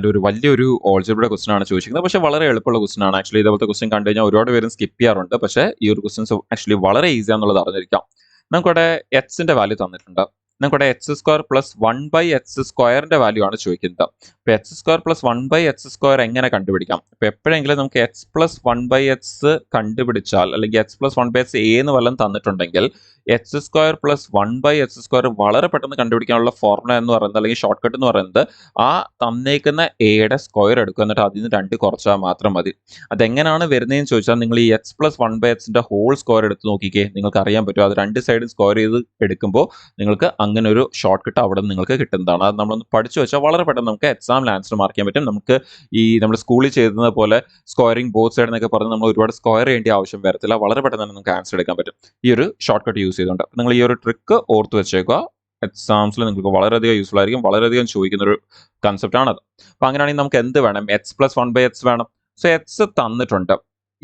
ഒരു വലിയൊരു ഓൾജിബ്രയുടെ ക്വസ്റ്റൻ ആണ് ചോദിച്ചിരിക്കുന്നത്. പക്ഷേ വളരെ എളുപ്പമുള്ള ക്വസ്റ്റൻ ആണ്. ആക്ച്വലി ഇതേപോലത്തെ ക്വസ്റ്റൻ കണ്ടു കഴിഞ്ഞാൽ ഒരുപാട് പേരും സ്കിപ്പ് ചെയ്യാറുണ്ട്. പക്ഷേ ഈ ഒരു ക്വസ്റ്റൻസ് ആക്ച്വലി വളരെ ഈസി ആണെന്നുള്ളത് അറിഞ്ഞിരിക്കാം. നമുക്കിവിടെ എക്സിന്റെ വാല്യൂ തന്നിട്ടുണ്ട്. നമുക്കിവിടെ എക്സ് സ്ക്വയർ പ്ലസ് 1/x സ്ക്വയറിന്റെ വാല്യൂ ആണ് ചോദിക്കുന്നത്. അപ്പോൾ X square plus 1/x square എങ്ങനെ കണ്ടുപിടിക്കാം? അപ്പോൾ എപ്പോഴെങ്കിലും നമുക്ക് എക്സ് പ്ലസ് 1/x കണ്ടുപിടിച്ചാൽ അല്ലെങ്കിൽ എക്സ് പ്ലസ് 1/x എന്ന് വല്ലതും തന്നിട്ടുണ്ടെങ്കിൽ X square plus 1/x square വളരെ പെട്ടെന്ന് കണ്ടുപിടിക്കാനുള്ള ഫോർമുല എന്ന് പറയുന്നത് അല്ലെങ്കിൽ ഷോർട്ട് കട്ട് എന്ന് പറയുന്നത് ആ തന്നേക്കുന്ന എയുടെ സ്ക്വയർ എടുക്കുക, എന്നിട്ട് അതിൽ നിന്ന് 2 കുറച്ചാൽ മാത്രം മതി. അതെങ്ങനെയാണ് വരുന്നതെന്ന് ചോദിച്ചാൽ നിങ്ങൾ ഈ എക്സ് പ്ലസ് 1/xന്റെ ഹോൾ സ്ക്വയർ എടുത്ത് നോക്കിക്കേ, നിങ്ങൾക്ക് അറിയാൻ പറ്റും. അത് 2 സൈഡും സ്ക്വയർ ചെയ്ത് എടുക്കുമ്പോൾ നിങ്ങൾക്ക് അങ്ങനെ ഒരു ഷോർട്ട് കട്ട് അവിടെ നിങ്ങൾക്ക് കിട്ടുന്നതാണ്. അത് നമ്മളൊന്ന് പഠിച്ചു വെച്ചാൽ വളരെ പെട്ടെന്ന് നമുക്ക് എക്സാമിൽ ആൻസർ മാർക്ക് ചെയ്യാൻ പറ്റും. നമുക്ക് ഈ നമ്മൾ സ്കൂളിൽ ചെയ്യുന്നത് പോലെ സ്ക്വയറിംഗ് ബോത്ത് സൈഡ് എന്നൊക്കെ പറഞ്ഞ് നമ്മൾ ഒരുപാട് സ്ക്വയർ ചെയ്യേണ്ട ആവശ്യം വരത്തില്ല. വളരെ പെട്ടെന്ന് തന്നെ നമുക്ക് ആൻസർ എടുക്കാൻ പറ്റും ഈ ഒരു ഷോർട്ട് കട്ട് യൂസ് ചെയ്തുകൊണ്ട്. നിങ്ങൾ ഈ ഒരു ട്രിക്ക് ഓർത്ത് വെച്ചേക്കുക. എക്സാംസിൽ നിങ്ങൾക്ക് വളരെയധികം യൂസ്ഫുൾ ആയിരിക്കും. വളരെയധികം ചോദിക്കുന്ന ഒരു കൺസെപ്റ്റ് ആണത്. അപ്പോൾ അങ്ങനെയാണെങ്കിൽ നമുക്ക് എന്ത് വേണം? എക്സ് പ്ലസ് 1/x വേണം. സോ എക്സ് തന്നിട്ടുണ്ട്.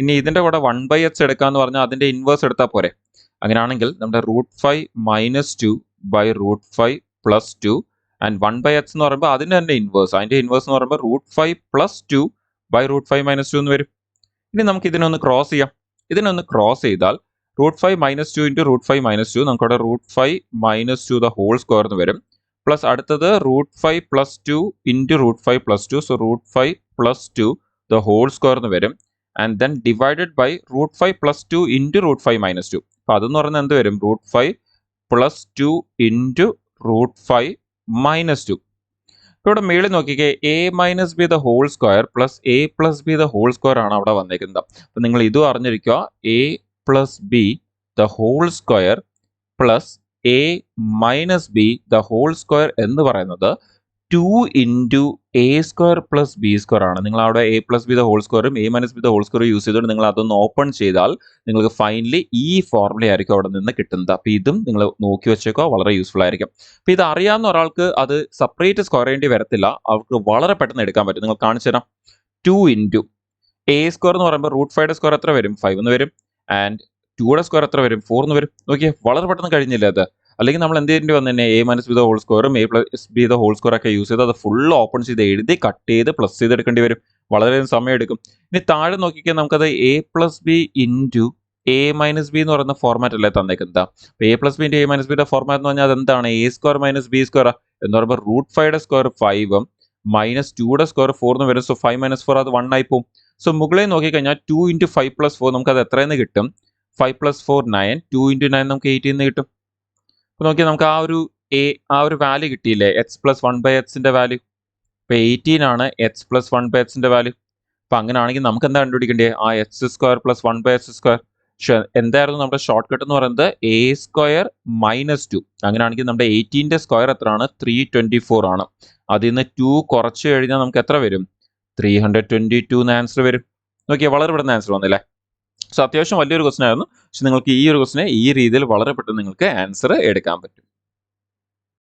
ഇനി ഇതിന്റെ കൂടെ 1/x എടുക്കാന്ന് പറഞ്ഞാൽ അതിന്റെ ഇൻവേഴ്സ് എടുത്താൽ പോരെ? അങ്ങനെയാണെങ്കിൽ നമ്മുടെ √5 - 2 by √5 plus 2 ആൻഡ് 1/x എന്ന് പറയുമ്പോൾ അതിന്റെ തന്നെ ഇൻവേഴ്സ്, അതിന്റെ ഇൻവേഴ്സ് എന്ന് പറയുമ്പോൾ √5 plus 2 by √5 - 2 എന്ന് വരും. ഇനി നമുക്ക് ഇതിനൊന്ന് ക്രോസ് ചെയ്യാം. ഇതിനൊന്ന് ക്രോസ് ചെയ്താൽ √5 - 2 into √5 - 2 നമുക്കവിടെ √5 - 2 the whole square എന്ന് വരും. പ്ലസ് അടുത്തത് √5 plus 2 into √5 plus 2, so √5 plus 2 the whole square എന്ന് വരും. And then divided by √5 plus 2 into √5 - 2. അപ്പോൾ അതെന്ന് പറയുന്നത് എന്ത് വരും? √5 plus 2 into √5 - 2. ഇവിടെ മേളിൽ നോക്കിക്കേ, a minus b the whole square plus a plus b the whole square ആണ് അവിടെ വന്നേക്കുന്നത്. അപ്പം നിങ്ങൾ ഇതും അറിഞ്ഞിരിക്കുക, a plus b the whole square plus a minus b the whole square എന്ന് പറയുന്നത് 2 into a square plus b square ആണ്. നിങ്ങൾ അവിടെ a plus b the whole squareും a minus b the whole square use ചെയ്തുകൊണ്ട് നിങ്ങൾ അതൊന്ന് open ചെയ്താൽ നിങ്ങൾക്ക് ഫൈനലി ഈ ഫോർമുല ആയിരിക്കും അവിടെ നിന്ന് കിട്ടുന്നത്. അപ്പോൾ ഇതും നിങ്ങൾ നോക്കി വെച്ചേക്കുക, വളരെ യൂസ്ഫുൾ ആയിരിക്കും. അപ്പോൾ ഇത് അറിയാവുന്ന ഒരാൾക്ക് അത് സെപ്പറേറ്റ് സ്ക്വയർ ചെയ്യേണ്ടി വരത്തില്ല, അവർക്ക് വളരെ പെട്ടെന്ന് എടുക്കാൻ പറ്റും. നിങ്ങൾ കാണിച്ചു തരാം. 2 into a square എന്ന് പറയുമ്പോൾ √5യുടെ സ്ക്വയർ എത്ര വരും? 5 എന്ന് വരും. ആൻഡ് 2യുടെ സ്ക്വയർ എത്ര വരും? 4 എന്ന് വരും. നോക്കിയേ, വളരെ പെട്ടെന്ന് കഴിഞ്ഞില്ല അത്. അല്ലെങ്കിൽ നമ്മൾ എന്ത് ചെയ്യേണ്ടി വന്നു തന്നെ a minus b the whole squareും a plus b the whole square ഒക്കെ യൂസ് ചെയ്ത് അത് ഫുൾ ഓപ്പൺ ചെയ്ത് എഴുതി കട്ട് ചെയ്ത് പ്ലസ് ചെയ്ത് എടുക്കേണ്ടി വരും. വളരെയധികം സമയം എടുക്കും. ഇനി താഴെ നോക്കിക്കാൻ നമുക്കത് a plus b into a minus b എന്ന് പറയുന്ന ഫോർമാറ്റ് അല്ലേ തന്നേക്കുന്നത്. അപ്പോൾ a plus b into a minus b യുടെ ഫോർമാറ്റ് എന്ന് പറഞ്ഞാൽ അതെന്താണ്? a square minus b square എന്ന് പറയുമ്പോൾ √5യുടെ സ്ക്വയർ 5ഉം മൈനസ് 2യുടെ സ്ക്വയർ 4 എന്ന് വരും. സോ 5 - 4 അത് 1 ആയി പോകും. സോ മുകളിൽ നോക്കിക്കഴിഞ്ഞാൽ 2 into 5 plus 4 നമുക്കത് എത്രയെന്ന് കിട്ടും? 5 plus 4 9, 2 into 9 നമുക്ക് 18 എന്ന് കിട്ടും. അപ്പോൾ നോക്കിയാൽ നമുക്ക് ആ ഒരു വാല്യൂ കിട്ടിയില്ലേ, എക്സ് പ്ലസ് 1/xന്റെ വാല്യൂ. ഇപ്പോൾ 18 ആണ് എക്സ് പ്ലസ് 1/xന്റെ വാല്യൂ. അപ്പോൾ അങ്ങനെയാണെങ്കിൽ നമുക്ക് എന്താ കണ്ടുപിടിക്കേണ്ടത്? ആ X square plus 1/x square. എന്തായിരുന്നു നമ്മുടെ ഷോർട്ട് കട്ട് എന്ന് പറയുന്നത്? a square minus 2. അങ്ങനെയാണെങ്കിൽ നമ്മുടെ 18ന്റെ സ്ക്വയർ എത്രയാണ്? 324 ആണ്. അതിൽ നിന്ന് 2 കുറച്ച് കഴിഞ്ഞാൽ നമുക്ക് എത്ര വരും? 322 എന്ന് ആൻസർ വരും. നോക്കിയാൽ വളരെ പെട്ടെന്ന് ആൻസർ വന്നില്ലേ? സോ അത്യാവശ്യം വലിയൊരു ക്വസ്റ്റൻ ആയിരുന്നു. പക്ഷെ നിങ്ങൾക്ക് ഈ ഒരു ക്വസ്റ്റിനെ ഈ രീതിയിൽ വളരെ പെട്ടെന്ന് നിങ്ങൾക്ക് ആൻസർ എടുക്കാൻ പറ്റും.